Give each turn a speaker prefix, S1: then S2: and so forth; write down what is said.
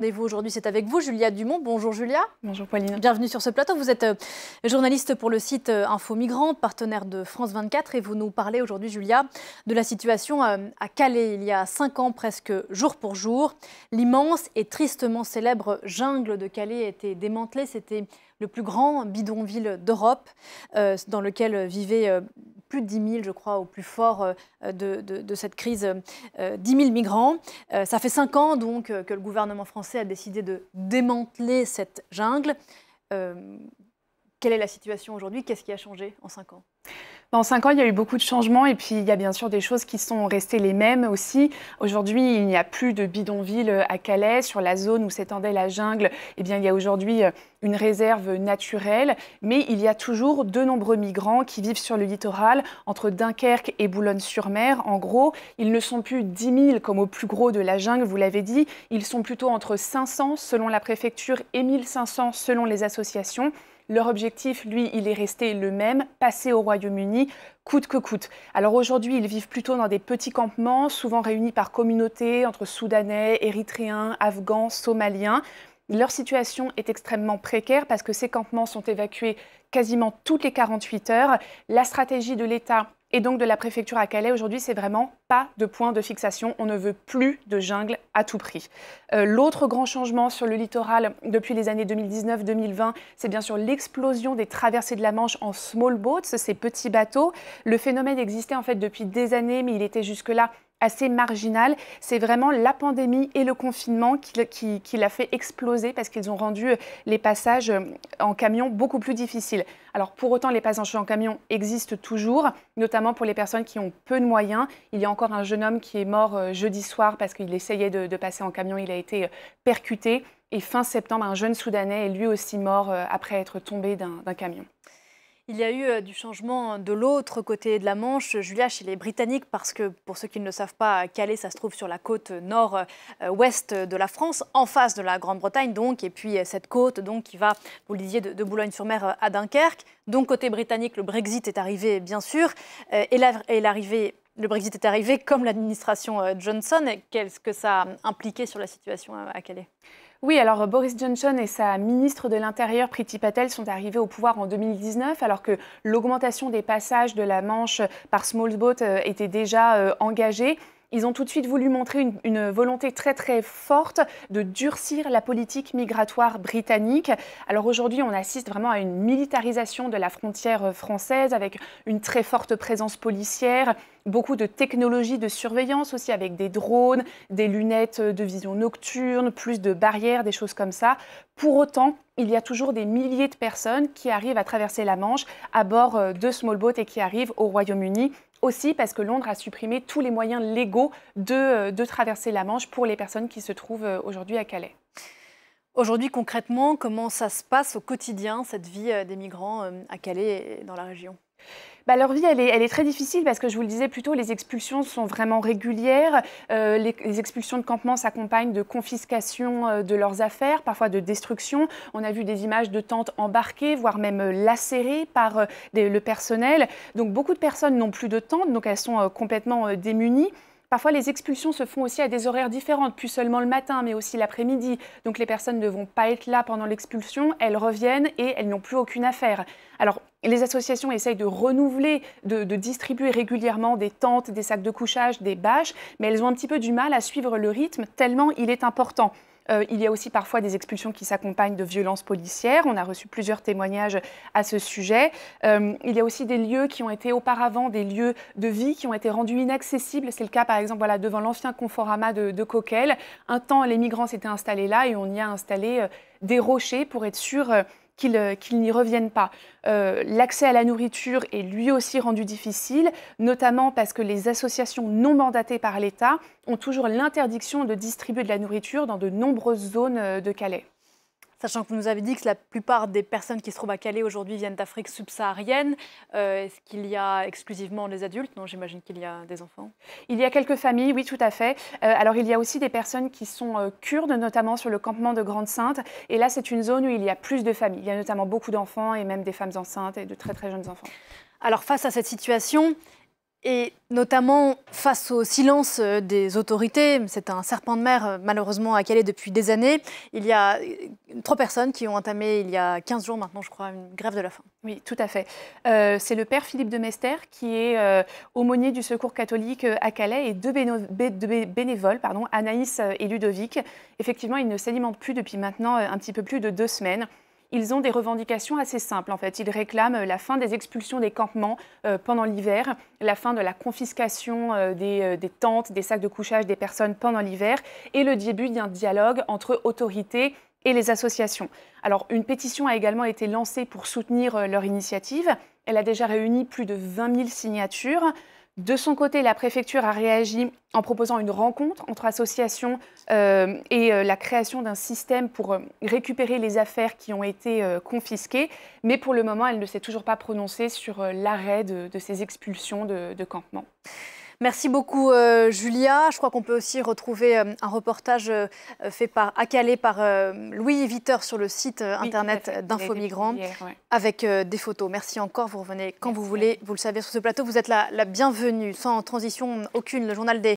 S1: Rendez-vous aujourd'hui, c'est avec vous, Julia Dumont. Bonjour Julia.
S2: Bonjour Pauline.
S1: Bienvenue sur ce plateau. Vous êtes journaliste pour le site Info Migrants, partenaire de France 24, et vous nous parlez aujourd'hui, Julia, de la situation à Calais. Il y a 5 ans, presque jour pour jour, l'immense et tristement célèbre jungle de Calais a été démantelée. C'était le plus grand bidonville d'Europe, dans lequel vivaient plus de 10 000, je crois, au plus fort de cette crise, 10 000 migrants. Ça fait 5 ans donc que le gouvernement français a décidé de démanteler cette jungle. Quelle est la situation aujourd'hui? Qu'est-ce qui a changé en 5 ans?
S2: En 5 ans, il y a eu beaucoup de changements et puis il y a bien sûr des choses qui sont restées les mêmes aussi. Aujourd'hui, il n'y a plus de bidonville à Calais. Sur la zone où s'étendait la jungle, eh bien, il y a aujourd'hui une réserve naturelle, mais il y a toujours de nombreux migrants qui vivent sur le littoral, entre Dunkerque et Boulogne-sur-Mer. En gros, ils ne sont plus 10 000 comme au plus gros de la jungle, vous l'avez dit. Ils sont plutôt entre 500 selon la préfecture et 1500 selon les associations. Leur objectif, lui, il est resté le même, passer au Royaume-Uni, coûte que coûte. Alors aujourd'hui, ils vivent plutôt dans des petits campements, souvent réunis par communautés, entre Soudanais, Érythréens, Afghans, Somaliens. Leur situation est extrêmement précaire parce que ces campements sont évacués quasiment toutes les 48 heures. La stratégie de l'État et donc de la préfecture à Calais aujourd'hui, c'est vraiment pas de point de fixation. On ne veut plus de jungle à tout prix. L'autre grand changement sur le littoral depuis les années 2019-2020, c'est bien sûr l'explosion des traversées de la Manche en small boats, ces petits bateaux. Le phénomène existait en fait depuis des années, mais il était jusque-là assez marginal. C'est vraiment la pandémie et le confinement qui l'a fait exploser parce qu'ils ont rendu les passages en camion beaucoup plus difficiles. Alors pour autant, les passages en camion existent toujours, notamment pour les personnes qui ont peu de moyens. Il y a encore un jeune homme qui est mort jeudi soir parce qu'il essayait de passer en camion. Il a été percuté. Et fin septembre, un jeune Soudanais est lui aussi mort après être tombé d'un camion.
S1: Il y a eu du changement de l'autre côté de la Manche, Julia, chez les Britanniques, parce que pour ceux qui ne le savent pas, Calais, ça se trouve sur la côte nord-ouest de la France, en face de la Grande-Bretagne donc, et puis cette côte donc qui va, vous le disiez, de Boulogne-sur-Mer à Dunkerque. Donc côté britannique, le Brexit est arrivé bien sûr, le Brexit est arrivé comme l'administration Johnson. Qu'est-ce que ça a impliqué sur la situation à Calais?
S2: Oui, alors Boris Johnson et sa ministre de l'Intérieur, Priti Patel, sont arrivés au pouvoir en 2019, alors que l'augmentation des passages de la Manche par small boat était déjà engagée. Ils ont tout de suite voulu montrer une volonté très très forte de durcir la politique migratoire britannique. Alors aujourd'hui, on assiste vraiment à une militarisation de la frontière française avec une très forte présence policière, beaucoup de technologies de surveillance aussi avec des drones, des lunettes de vision nocturne, plus de barrières, des choses comme ça. Pour autant, il y a toujours des milliers de personnes qui arrivent à traverser la Manche à bord de small boats et qui arrivent au Royaume-Uni. Aussi parce que Londres a supprimé tous les moyens légaux de traverser la Manche pour les personnes qui se trouvent aujourd'hui à Calais.
S1: Aujourd'hui, concrètement, comment ça se passe au quotidien, cette vie des migrants à Calais et dans la région?
S2: Leur vie, elle est très difficile parce que je vous le disais plus tôt, les expulsions sont vraiment régulières. Les expulsions de campement s'accompagnent de confiscation de leurs affaires, parfois de destruction. On a vu des images de tentes embarquées, voire même lacérées par le personnel. Donc beaucoup de personnes n'ont plus de tentes, donc elles sont complètement démunies. Parfois, les expulsions se font aussi à des horaires différents, plus seulement le matin, mais aussi l'après-midi. Donc les personnes ne vont pas être là pendant l'expulsion, elles reviennent et elles n'ont plus aucune affaire. Alors, les associations essayent de renouveler, de distribuer régulièrement des tentes, des sacs de couchage, des bâches, mais elles ont un petit peu du mal à suivre le rythme tellement il est important. Il y a aussi parfois des expulsions qui s'accompagnent de violences policières. On a reçu plusieurs témoignages à ce sujet. Il y a aussi des lieux qui ont été auparavant des lieux de vie qui ont été rendus inaccessibles. C'est le cas par exemple devant l'ancien Conforama de Coquelles. Un temps, les migrants s'étaient installés là et on y a installé des rochers pour être sûr qu'ils n'y reviennent pas. L'accès à la nourriture est lui aussi rendu difficile, notamment parce que les associations non mandatées par l'État ont toujours l'interdiction de distribuer de la nourriture dans de nombreuses zones de Calais.
S1: Sachant que vous nous avez dit que la plupart des personnes qui se trouvent à Calais aujourd'hui viennent d'Afrique subsaharienne, est-ce qu'il y a exclusivement des adultes? Non, j'imagine qu'il y a des enfants.
S2: Il y a quelques familles, oui, tout à fait. Alors, il y a aussi des personnes qui sont kurdes, notamment sur le campement de Grande-Synthe. Et là, c'est une zone où il y a plus de familles. Il y a notamment beaucoup d'enfants et même des femmes enceintes et de très, très jeunes enfants.
S1: Alors, face à cette situation, Et notamment face au silence des autorités, c'est un serpent de mer malheureusement à Calais depuis des années. Il y a 3 personnes qui ont entamé il y a 15 jours maintenant, je crois, une grève de la faim.
S2: Oui, tout à fait. C'est le père Philippe de Mester qui est aumônier du Secours catholique à Calais et deux bénévoles, Anaïs et Ludovic. Effectivement, ils ne s'alimentent plus depuis maintenant un petit peu plus de 2 semaines. Ils ont des revendications assez simples, en fait. Ils réclament la fin des expulsions des campements pendant l'hiver, la fin de la confiscation des tentes, des sacs de couchage des personnes pendant l'hiver et le début d'un dialogue entre autorités et les associations. Alors, une pétition a également été lancée pour soutenir leur initiative. Elle a déjà réuni plus de 20 000 signatures. De son côté, la préfecture a réagi en proposant une rencontre entre associations et la création d'un système pour récupérer les affaires qui ont été confisquées. Mais pour le moment, elle ne s'est toujours pas prononcée sur l'arrêt de ces expulsions de campements.
S1: Merci beaucoup Julia. Je crois qu'on peut aussi retrouver un reportage fait à Calais par Louis Viter sur le site internet d'Info Migrants avec des photos. Merci encore, vous revenez quand vous voulez. Vous le savez sur ce plateau, vous êtes la bienvenue. Sans transition aucune, le journal des